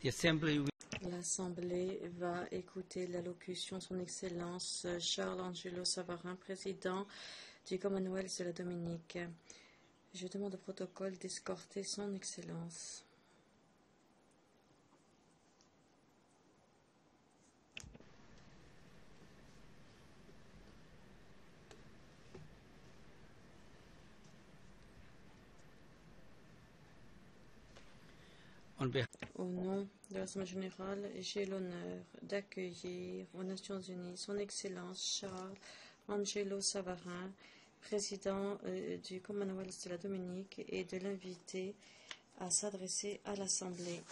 L'Assemblée va écouter l'allocution de Son Excellence Charles Angelo Savarin, président du Commonwealth de la Dominique. Je demande au protocole d'escorter Son Excellence. Au nom de l'Assemblée générale, j'ai l'honneur d'accueillir aux Nations unies Son Excellence Charles Angelo Savarin, président du Commonwealth de la Dominique, et de l'inviter à s'adresser à l'Assemblée.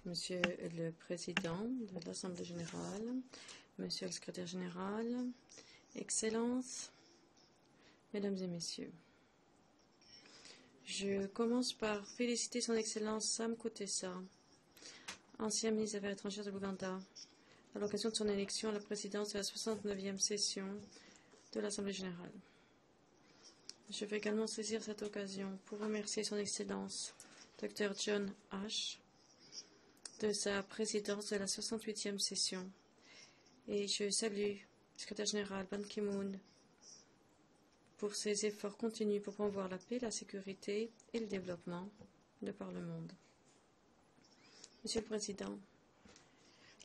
Monsieur le Président de l'Assemblée générale, Monsieur le Secrétaire général, Excellences, Mesdames et Messieurs, je commence par féliciter Son Excellence Sam Kutesa, ancien ministre des Affaires étrangères de l'Ouganda, à l'occasion de son élection à la présidence de la 69e session de l'Assemblée générale. Je vais également saisir cette occasion pour remercier Son Excellence Dr. John Ash de sa présidence de la 68e session. Et je salue le secrétaire général Ban Ki-moon pour ses efforts continus pour promouvoir la paix, la sécurité et le développement de par le monde. Monsieur le Président,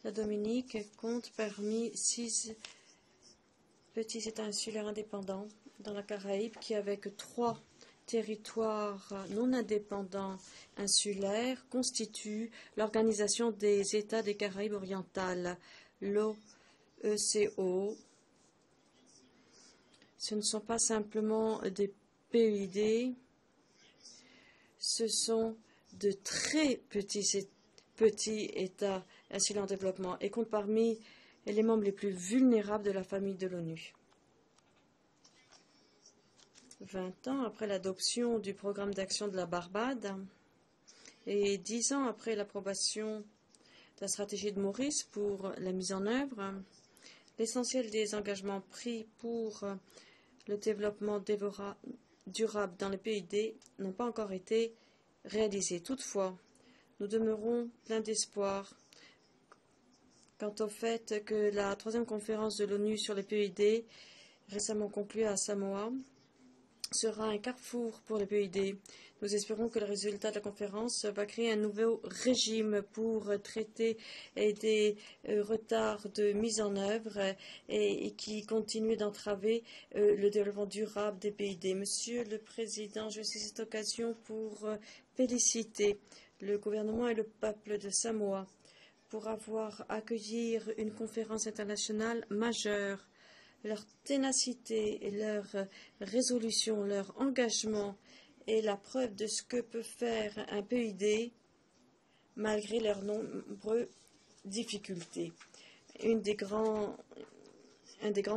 la Dominique compte parmi 6 petits États insulaires indépendants dans la Caraïbe qui, avec 3 territoires non indépendants insulaires, constituent l'Organisation des États des Caraïbes orientales, l'OECO. Ce ne sont pas simplement des PID, ce sont de très petits États insulaires en développement et comptent parmi les membres les plus vulnérables de la famille de l'ONU. 20 ans après l'adoption du programme d'action de la Barbade et 10 ans après l'approbation de la stratégie de Maurice pour la mise en œuvre, l'essentiel des engagements pris pour le développement durable dans les PID n'ont pas encore été réalisés. Toutefois, nous demeurons pleins d'espoir quant au fait que la 3e conférence de l'ONU sur les PID, récemment conclue à Samoa, sera un carrefour pour les PID. Nous espérons que le résultat de la conférence va créer un nouveau régime pour traiter des retards de mise en œuvre et qui continue d'entraver le développement durable des PID. Monsieur le Président, je saisis cette occasion pour féliciter le gouvernement et le peuple de Samoa pour avoir accueilli une conférence internationale majeure. Leur ténacité, leur résolution, leur engagement est la preuve de ce que peut faire un PID malgré leurs nombreuses difficultés. Un des grands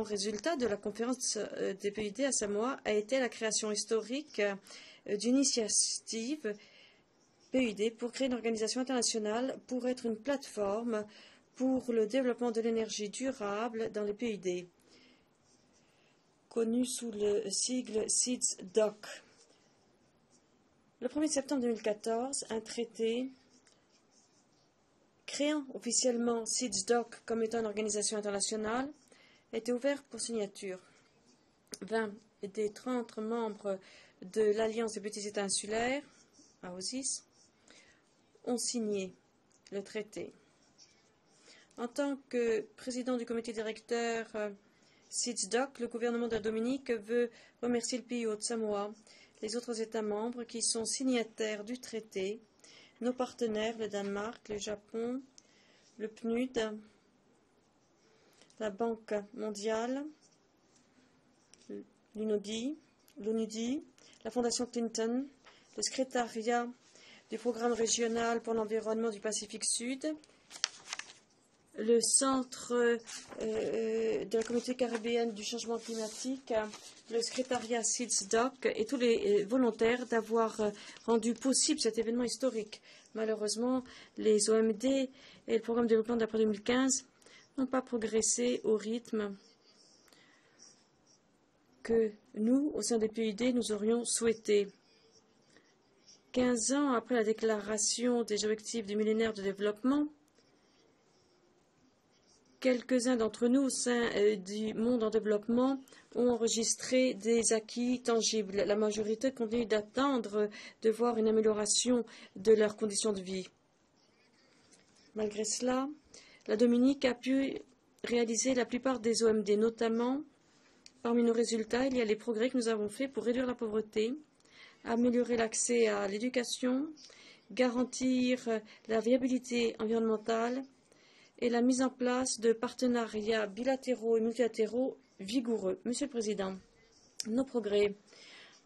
résultats de la conférence des PID à Samoa a été la création historique d'une initiative PID pour créer une organisation internationale pour être une plateforme pour le développement de l'énergie durable dans les PID, connu sous le sigle SEEDS-DOC. Le 1er septembre 2014, un traité créant officiellement SEEDS-DOC comme étant une organisation internationale a été ouvert pour signature. 20 des 30 membres de l'Alliance des petits États insulaires, AOSIS, ont signé le traité. En tant que président du comité directeur SEEDS-DOC, le gouvernement de la Dominique veut remercier le pays de Samoa, les autres États membres qui sont signataires du traité, nos partenaires, le Danemark, le Japon, le PNUD, la Banque mondiale, l'UNODI, la Fondation Clinton, le secrétariat du programme régional pour l'environnement du Pacifique Sud, le centre de la communauté caribéenne du changement climatique, le secrétariat SIDS-DOC et tous les volontaires d'avoir rendu possible cet événement historique. Malheureusement, les OMD et le programme de développement d'après 2015 n'ont pas progressé au rythme que nous, au sein des PUD, nous aurions souhaité. 15 ans après la déclaration des objectifs du millénaire de développement, quelques-uns d'entre nous au sein du monde en développement ont enregistré des acquis tangibles. La majorité continue d'attendre de voir une amélioration de leurs conditions de vie. Malgré cela, la Dominique a pu réaliser la plupart des OMD, notamment parmi nos résultats, il y a les progrès que nous avons faits pour réduire la pauvreté, améliorer l'accès à l'éducation, garantir la viabilité environnementale et la mise en place de partenariats bilatéraux et multilatéraux vigoureux. Monsieur le Président, nos progrès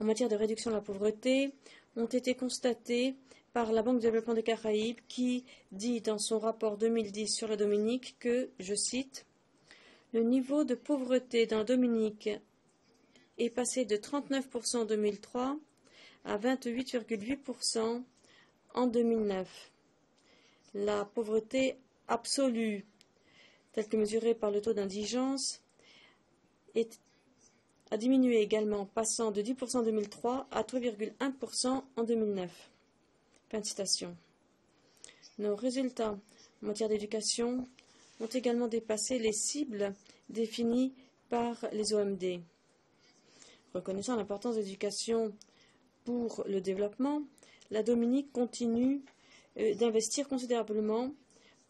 en matière de réduction de la pauvreté ont été constatés par la Banque de développement des Caraïbes qui dit dans son rapport 2010 sur la Dominique que, je cite, « Le niveau de pauvreté dans la Dominique est passé de 39% en 2003 à 28,8% en 2009. La pauvreté absolue, telle que mesurée par le taux d'indigence, a diminué également, passant de 10% en 2003 à 3,1% en 2009. » Fin de citation. Nos résultats en matière d'éducation ont également dépassé les cibles définies par les OMD. Reconnaissant l'importance de l'éducation pour le développement, la Dominique continue d'investir considérablement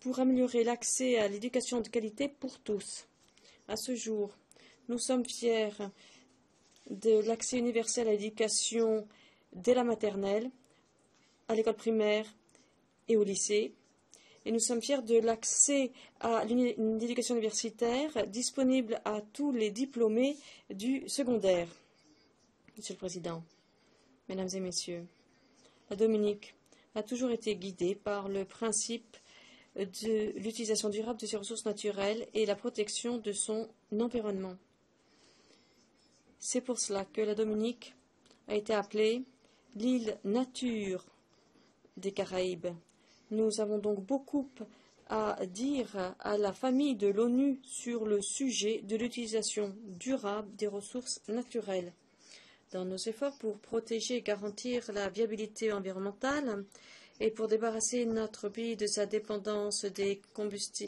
pour améliorer l'accès à l'éducation de qualité pour tous. À ce jour, nous sommes fiers de l'accès universel à l'éducation dès la maternelle, à l'école primaire et au lycée. Et nous sommes fiers de l'accès à l'éducation universitaire disponible à tous les diplômés du secondaire. Monsieur le Président, Mesdames et Messieurs, la Dominique a toujours été guidée par le principe de l'utilisation durable de ses ressources naturelles et la protection de son environnement. C'est pour cela que la Dominique a été appelée l'île nature des Caraïbes. Nous avons donc beaucoup à dire à la famille de l'ONU sur le sujet de l'utilisation durable des ressources naturelles. Dans nos efforts pour protéger et garantir la viabilité environnementale et pour débarrasser notre pays de sa dépendance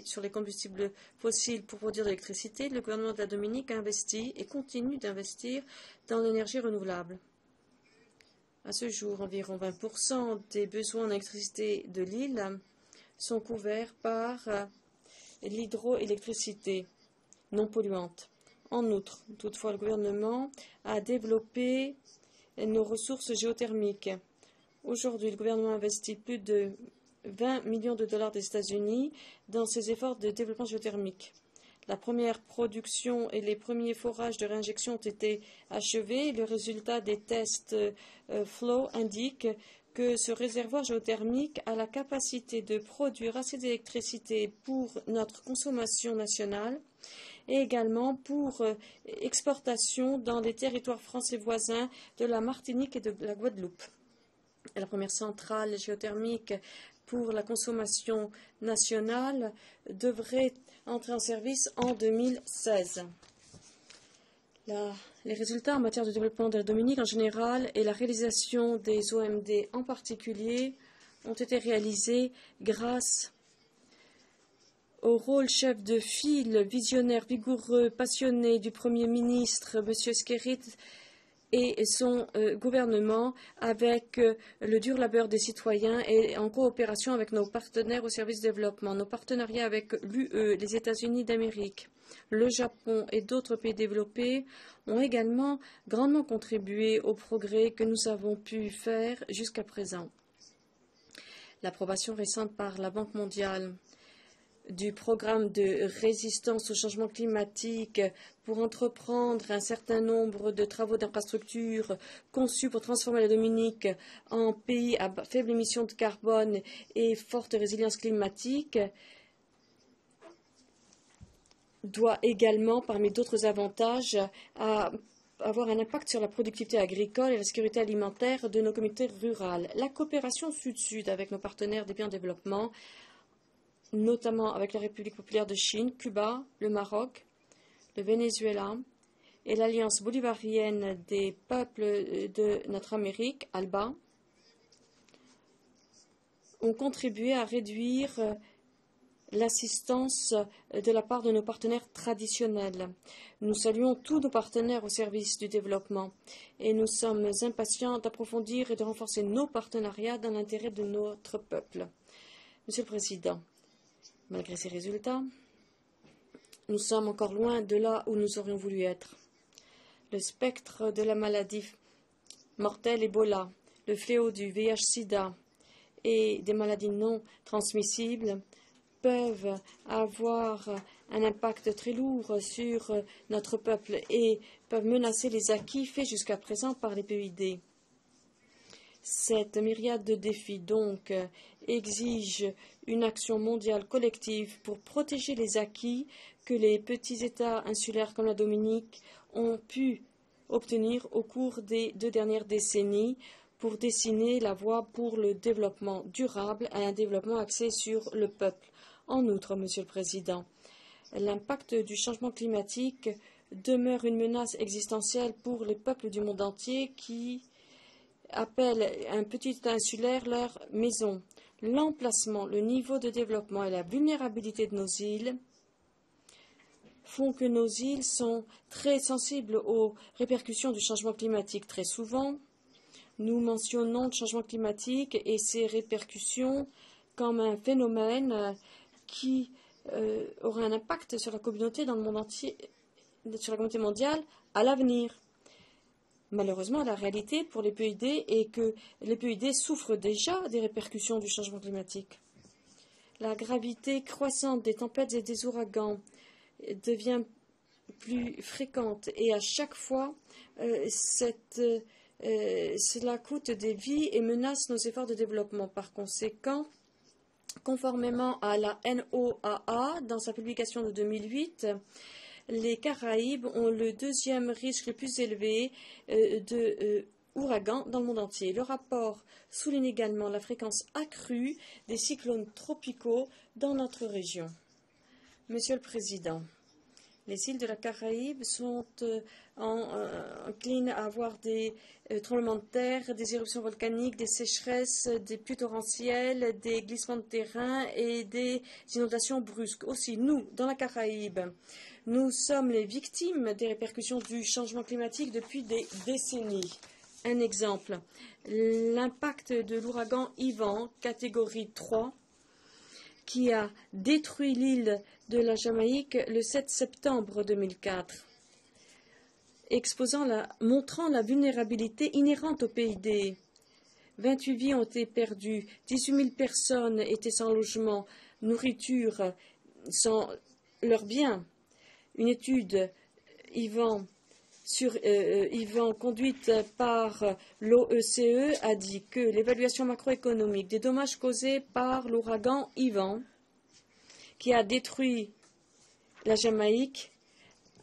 sur les combustibles fossiles pour produire de l'électricité, le gouvernement de la Dominique a investi et continue d'investir dans l'énergie renouvelable. À ce jour, environ 20% des besoins en électricité de l'île sont couverts par l'hydroélectricité non polluante. En outre, toutefois, le gouvernement a développé nos ressources géothermiques. Aujourd'hui, le gouvernement investit plus de 20 millions de dollars des États-Unis dans ses efforts de développement géothermique. La première production et les premiers forages de réinjection ont été achevés. Le résultat des tests flow indique que ce réservoir géothermique a la capacité de produire assez d'électricité pour notre consommation nationale et également pour exportation dans les territoires français voisins de la Martinique et de la Guadeloupe. La première centrale géothermique pour la consommation nationale devrait entrer en service en 2016. Les résultats en matière de développement de la Dominique en général et la réalisation des OMD en particulier ont été réalisés grâce au rôle chef de file, visionnaire, vigoureux, passionné du Premier ministre, M. Skerrit, et son gouvernement avec le dur labeur des citoyens et en coopération avec nos partenaires au service du développement. Nos partenariats avec l'UE, les États-Unis d'Amérique, le Japon et d'autres pays développés ont également grandement contribué au progrès que nous avons pu faire jusqu'à présent. L'approbation récente par la Banque mondiale du programme de résistance au changement climatique pour entreprendre un certain nombre de travaux d'infrastructure conçus pour transformer la Dominique en pays à faible émission de carbone et forte résilience climatique doit également, parmi d'autres avantages, avoir un impact sur la productivité agricole et la sécurité alimentaire de nos communautés rurales. La coopération sud-sud avec nos partenaires des pays en développement, notamment avec la République populaire de Chine, Cuba, le Maroc, le Venezuela et l'Alliance bolivarienne des peuples de notre Amérique, ALBA, ont contribué à réduire l'assistance de la part de nos partenaires traditionnels. Nous saluons tous nos partenaires au service du développement et nous sommes impatients d'approfondir et de renforcer nos partenariats dans l'intérêt de notre peuple. Monsieur le Président, malgré ces résultats, nous sommes encore loin de là où nous aurions voulu être. Le spectre de la maladie mortelle Ebola, le fléau du VIH-Sida et des maladies non transmissibles peuvent avoir un impact très lourd sur notre peuple et peuvent menacer les acquis faits jusqu'à présent par les PID. Cette myriade de défis, donc, exige une action mondiale collective pour protéger les acquis que les petits États insulaires comme la Dominique ont pu obtenir au cours des 2 dernières décennies pour dessiner la voie pour le développement durable et un développement axé sur le peuple. En outre, Monsieur le Président, l'impact du changement climatique demeure une menace existentielle pour les peuples du monde entier qui appellent un petit État insulaire leur maison. L'emplacement, le niveau de développement et la vulnérabilité de nos îles font que nos îles sont très sensibles aux répercussions du changement climatique. Très souvent, nous mentionnons le changement climatique et ses répercussions comme un phénomène qui aura un impact sur la communauté dans le monde entier, sur la communauté mondiale à l'avenir. Malheureusement, la réalité pour les PID est que les PID souffrent déjà des répercussions du changement climatique. La gravité croissante des tempêtes et des ouragans devient plus fréquente et à chaque fois, cela coûte des vies et menace nos efforts de développement. Par conséquent, conformément à la NOAA, dans sa publication de 2008, les Caraïbes ont le 2e risque le plus élevé d'ouragans dans le monde entier. Le rapport souligne également la fréquence accrue des cyclones tropicaux dans notre région. Monsieur le Président, les îles de la Caraïbe sont enclines à avoir des tremblements de terre, des éruptions volcaniques, des sécheresses, des pluies torrentielles, des glissements de terrain et des inondations brusques. Aussi, nous, dans la Caraïbe, nous sommes les victimes des répercussions du changement climatique depuis des décennies. Un exemple, l'impact de l'ouragan Ivan, catégorie 3, qui a détruit l'île de la Jamaïque le 7 septembre 2004, montrant la vulnérabilité inhérente au PID. 28 vies ont été perdues, 18 000 personnes étaient sans logement, nourriture, sans leurs biens. Une étude Ivan conduite par l'OECE a dit que l'évaluation macroéconomique des dommages causés par l'ouragan Ivan, qui a détruit la Jamaïque,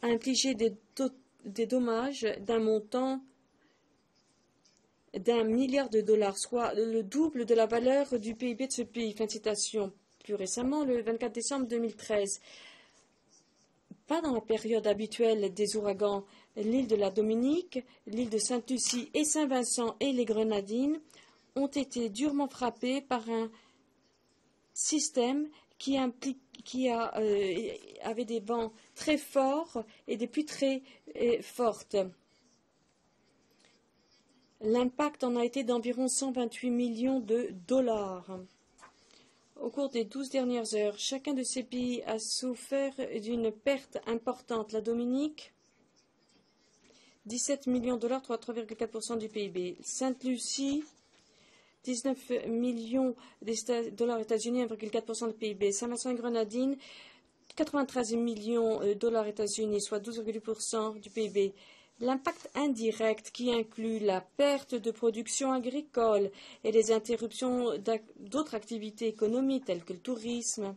a infligé des dommages d'un montant d'1 milliard de dollars, soit le double de la valeur du PIB de ce pays. Fin de citation. Plus récemment, le 24 décembre 2013, pas dans la période habituelle des ouragans, l'île de la Dominique, l'île de Sainte-Lucie et Saint-Vincent et les Grenadines ont été durement frappées par un système qui avait des vents très forts et des pluies très fortes. L'impact en a été d'environ 128 millions de dollars. Au cours des 12 dernières heures, chacun de ces pays a souffert d'une perte importante. La Dominique, 17 millions de dollars, 3,4% du PIB. Sainte-Lucie, 19 millions de dollars états-unis, 1,4% du PIB. Saint-Vincent et Grenadines, 93 millions de dollars états-unis, soit 12,8% du PIB. L'impact indirect qui inclut la perte de production agricole et les interruptions d'autres activités économiques telles que le tourisme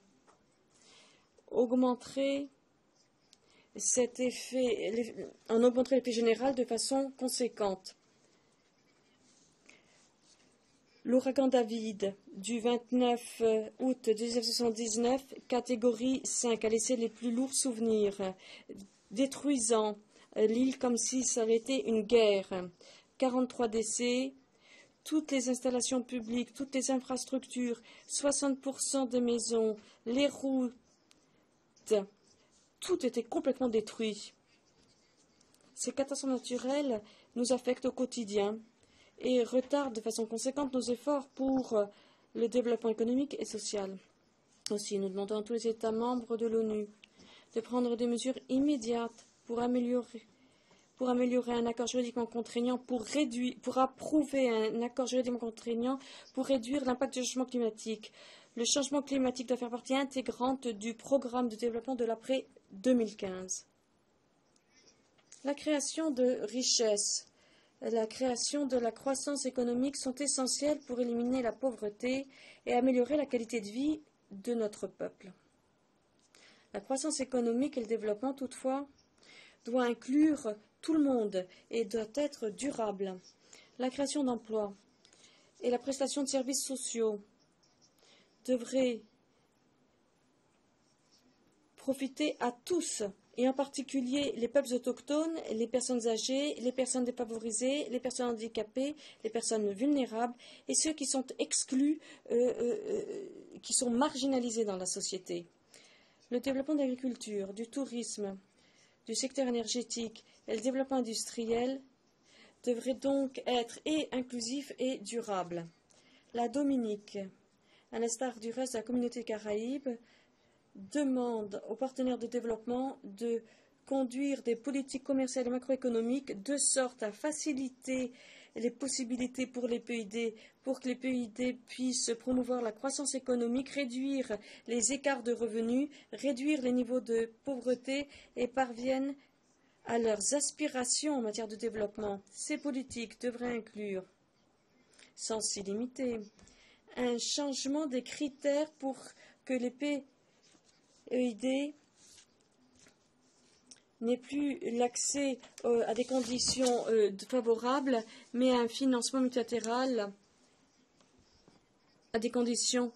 augmenterait cet effet, en augmenterait l'effet général de façon conséquente. L'ouragan David du 29 août 1979, catégorie 5, a laissé les plus lourds souvenirs, détruisant l'île comme si ça avait été une guerre. 43 décès, toutes les installations publiques, toutes les infrastructures, 60% des maisons, les routes, tout était complètement détruit. Ces catastrophes naturelles nous affectent au quotidien et retardent de façon conséquente nos efforts pour le développement économique et social. Aussi, nous demandons à tous les États membres de l'ONU de prendre des mesures immédiates pour améliorer un accord juridiquement contraignant, pour approuver un accord juridiquement contraignant pour réduire l'impact du changement climatique. Le changement climatique doit faire partie intégrante du programme de développement de l'après 2015. La création de richesses, la création de la croissance économique sont essentielles pour éliminer la pauvreté et améliorer la qualité de vie de notre peuple. La croissance économique et le développement, toutefois, doit inclure tout le monde et doit être durable. La création d'emplois et la prestation de services sociaux devraient profiter à tous, et en particulier les peuples autochtones, les personnes âgées, les personnes défavorisées, les personnes handicapées, les personnes vulnérables et ceux qui sont exclus, qui sont marginalisés dans la société. Le développement de l'agriculture, du tourisme, du secteur énergétique et le développement industriel devraient donc être et inclusifs et durables. La Dominique, à l'instar du reste de la communauté caraïbe, demande aux partenaires de développement de conduire des politiques commerciales et macroéconomiques de sorte à faciliter les possibilités pour les PID, pour que les PID puissent promouvoir la croissance économique, réduire les écarts de revenus, réduire les niveaux de pauvreté et parviennent à leurs aspirations en matière de développement. Ces politiques devraient inclure, sans s'y limiter, un changement des critères pour que les PID n'ait plus l'accès à des conditions favorables, mais à un financement multilatéral à des conditions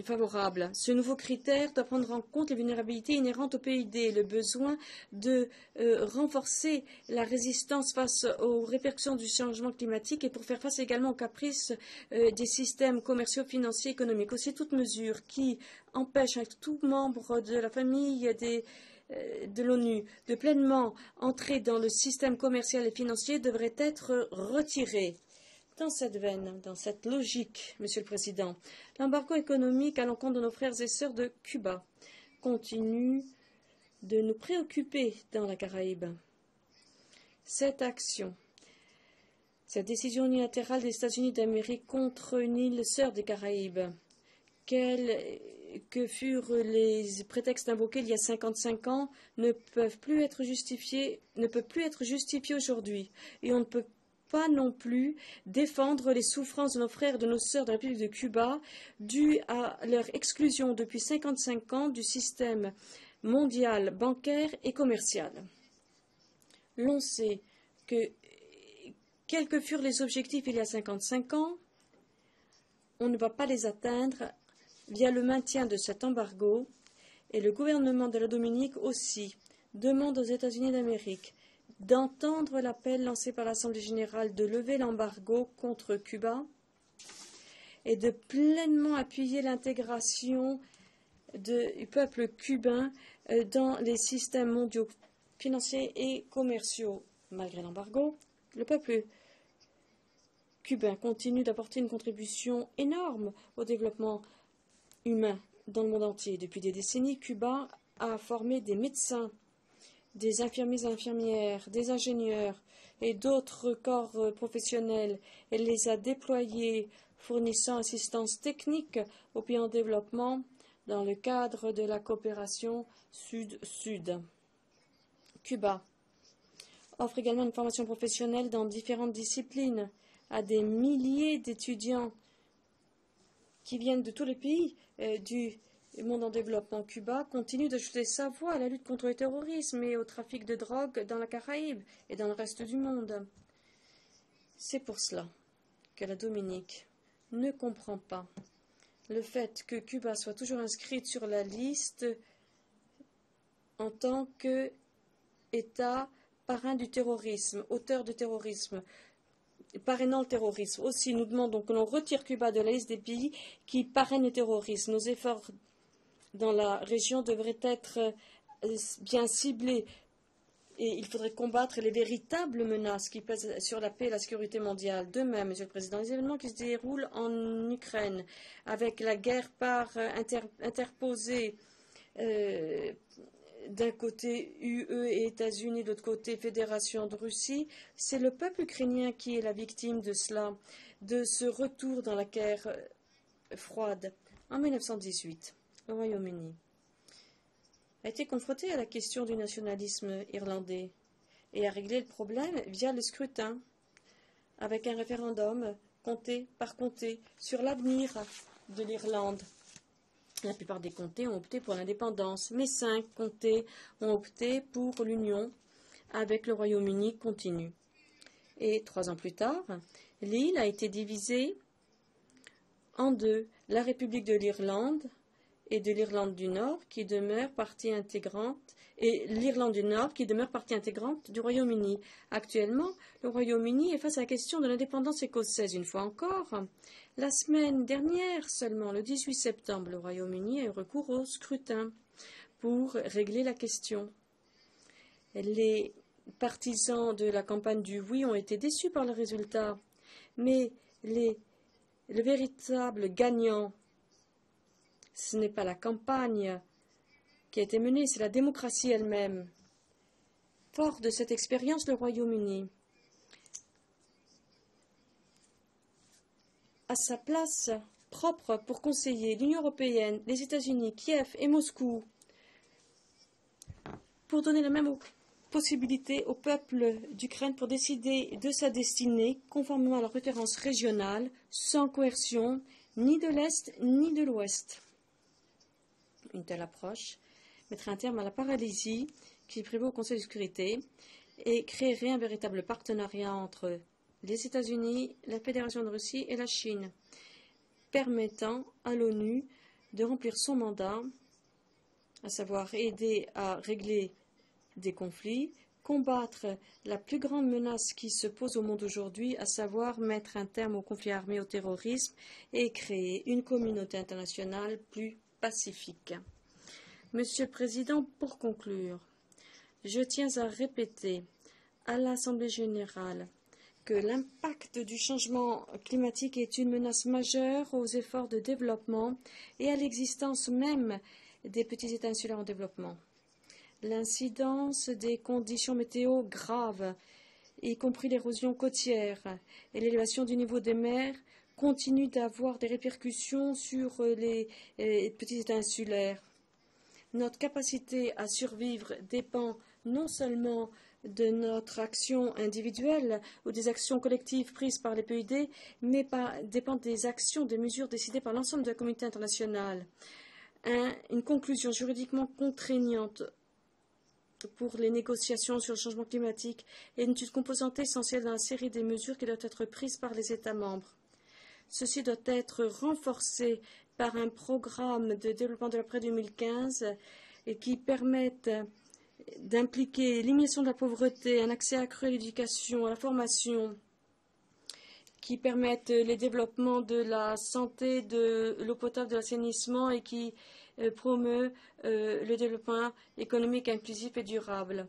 favorables. Ce nouveau critère doit prendre en compte les vulnérabilités inhérentes au PID, le besoin de renforcer la résistance face aux répercussions du changement climatique et pour faire face également aux caprices des systèmes commerciaux, financiers, économiques. Aussi, toute mesure qui empêche tout membre de la famille de l'ONU de pleinement entrer dans le système commercial et financier devrait être retirée. Dans cette veine, dans cette logique, Monsieur le Président, l'embargo économique à l'encontre de nos frères et sœurs de Cuba continue de nous préoccuper dans la Caraïbe. Cette action, cette décision unilatérale des États-Unis d'Amérique contre une île sœur des Caraïbes, que furent les prétextes invoqués il y a 55 ans, ne peuvent plus être justifiés aujourd'hui. Et on ne peut pas non plus défendre les souffrances de nos frères et de nos sœurs de la République de Cuba dues à leur exclusion depuis 55 ans du système mondial bancaire et commercial. L'on sait que, quels que furent les objectifs il y a 55 ans, on ne va pas les atteindre via le maintien de cet embargo, et le gouvernement de la Dominique aussi demande aux États-Unis d'Amérique d'entendre l'appel lancé par l'Assemblée générale de lever l'embargo contre Cuba et de pleinement appuyer l'intégration du peuple cubain dans les systèmes mondiaux financiers et commerciaux. Malgré l'embargo, le peuple cubain continue d'apporter une contribution énorme au développement humain dans le monde entier. Depuis des décennies, Cuba a formé des médecins, des infirmiers et infirmières, des ingénieurs et d'autres corps professionnels. Elle les a déployés, fournissant assistance technique aux pays en développement dans le cadre de la coopération Sud-Sud. Cuba offre également une formation professionnelle dans différentes disciplines à des milliers d'étudiants qui viennent de tous les pays du Le monde en développement, Cuba, continue d'ajouter sa voix à la lutte contre le terrorisme et au trafic de drogue dans la Caraïbe et dans le reste du monde. C'est pour cela que la Dominique ne comprend pas le fait que Cuba soit toujours inscrite sur la liste en tant qu'État parrain du terrorisme, auteur de terrorisme, parrainant le terrorisme. Aussi, nous demandons que l'on retire Cuba de la liste des pays qui parrainent le terrorisme. Nos efforts dans la région devraient être bien ciblés et il faudrait combattre les véritables menaces qui pèsent sur la paix et la sécurité mondiale. De même, Monsieur le Président, les événements qui se déroulent en Ukraine, avec la guerre interposée d'un côté UE et États-Unis, de l'autre côté Fédération de Russie, c'est le peuple ukrainien qui est la victime de cela, de ce retour dans la guerre froide. En 1918, le Royaume-Uni a été confronté à la question du nationalisme irlandais et a réglé le problème via le scrutin, avec un référendum comté par comté sur l'avenir de l'Irlande. La plupart des comtés ont opté pour l'indépendance, mais 5 comtés ont opté pour l'union avec le Royaume-Uni continu. Et 3 ans plus tard, l'île a été divisée en deux, la République de l'Irlande et de l'Irlande du Nord, qui demeure partie intégrante, et l'Irlande du Nord, qui demeure partie intégrante du Royaume-Uni. Actuellement, le Royaume-Uni est face à la question de l'indépendance écossaise. Une fois encore, la semaine dernière seulement, le 18 septembre, le Royaume-Uni a eu recours au scrutin pour régler la question. Les partisans de la campagne du oui ont été déçus par le résultat, mais le véritable gagnant, ce n'est pas la campagne qui a été menée, c'est la démocratie elle-même. Fort de cette expérience, le Royaume-Uni a sa place propre pour conseiller l'Union européenne, les États-Unis, Kiev et Moscou, pour donner la même possibilité au peuple d'Ukraine pour décider de sa destinée conformément à leurs préférences régionales, sans coercion, ni de l'Est ni de l'Ouest. Une telle approche mettrait un terme à la paralysie qui prévaut au Conseil de sécurité et créerait un véritable partenariat entre les États-Unis, la Fédération de Russie et la Chine, permettant à l'ONU de remplir son mandat, à savoir aider à régler des conflits, combattre la plus grande menace qui se pose au monde aujourd'hui, à savoir mettre un terme aux conflits armés, au terrorisme et créer une communauté internationale plus pacifique. Monsieur le Président, pour conclure, je tiens à répéter à l'Assemblée générale que l'impact du changement climatique est une menace majeure aux efforts de développement et à l'existence même des petits États insulaires en développement. L'incidence des conditions météo graves, y compris l'érosion côtière et l'élévation du niveau des mers, continue d'avoir des répercussions sur les petits États insulaires. Notre capacité à survivre dépend non seulement de notre action individuelle ou des actions collectives prises par les PID, mais dépend des actions, des mesures décidées par l'ensemble de la communauté internationale. Une conclusion juridiquement contraignante pour les négociations sur le changement climatique est une composante essentielle dans la série des mesures qui doivent être prises par les États membres. Ceci doit être renforcé par un programme de développement de l'après 2015 qui permette d'impliquer l'élimination de la pauvreté, un accès accru à l'éducation, à la formation, qui permettent les développements de la santé, de l'eau potable, de l'assainissement et qui promeut le développement économique inclusif et durable.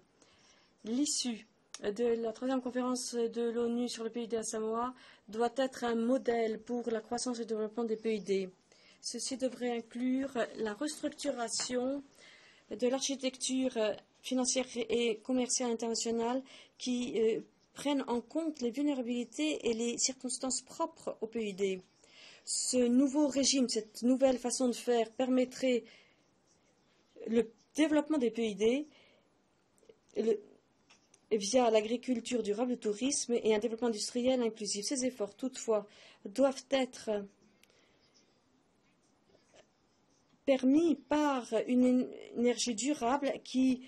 L'issue de la 3e conférence de l'ONU sur le PID à Samoa doit être un modèle pour la croissance et le développement des PID. Ceci devrait inclure la restructuration de l'architecture financière et commerciale internationale qui prennent en compte les vulnérabilités et les circonstances propres au PID. Ce nouveau régime, cette nouvelle façon de faire permettrait le développement des PID via l'agriculture durable, le tourisme et un développement industriel inclusif. Ces efforts, toutefois, doivent être permis par une énergie durable qui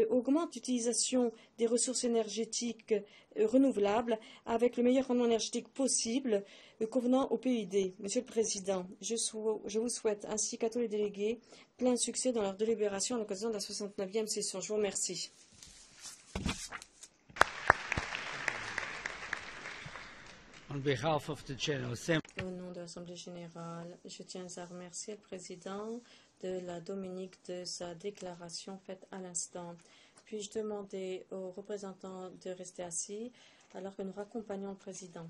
augmente l'utilisation des ressources énergétiques renouvelables avec le meilleur rendement énergétique possible convenant au PID. Monsieur le Président, je vous souhaite, ainsi qu'à tous les délégués, plein succès dans leur délibération à l'occasion de la 69e session. Je vous remercie. On behalf of the General Assembly. Au nom de l'Assemblée générale, je tiens à remercier le Président de la Dominique de sa déclaration faite à l'instant. Puis-je demander aux représentants de rester assis alors que nous raccompagnons le Président.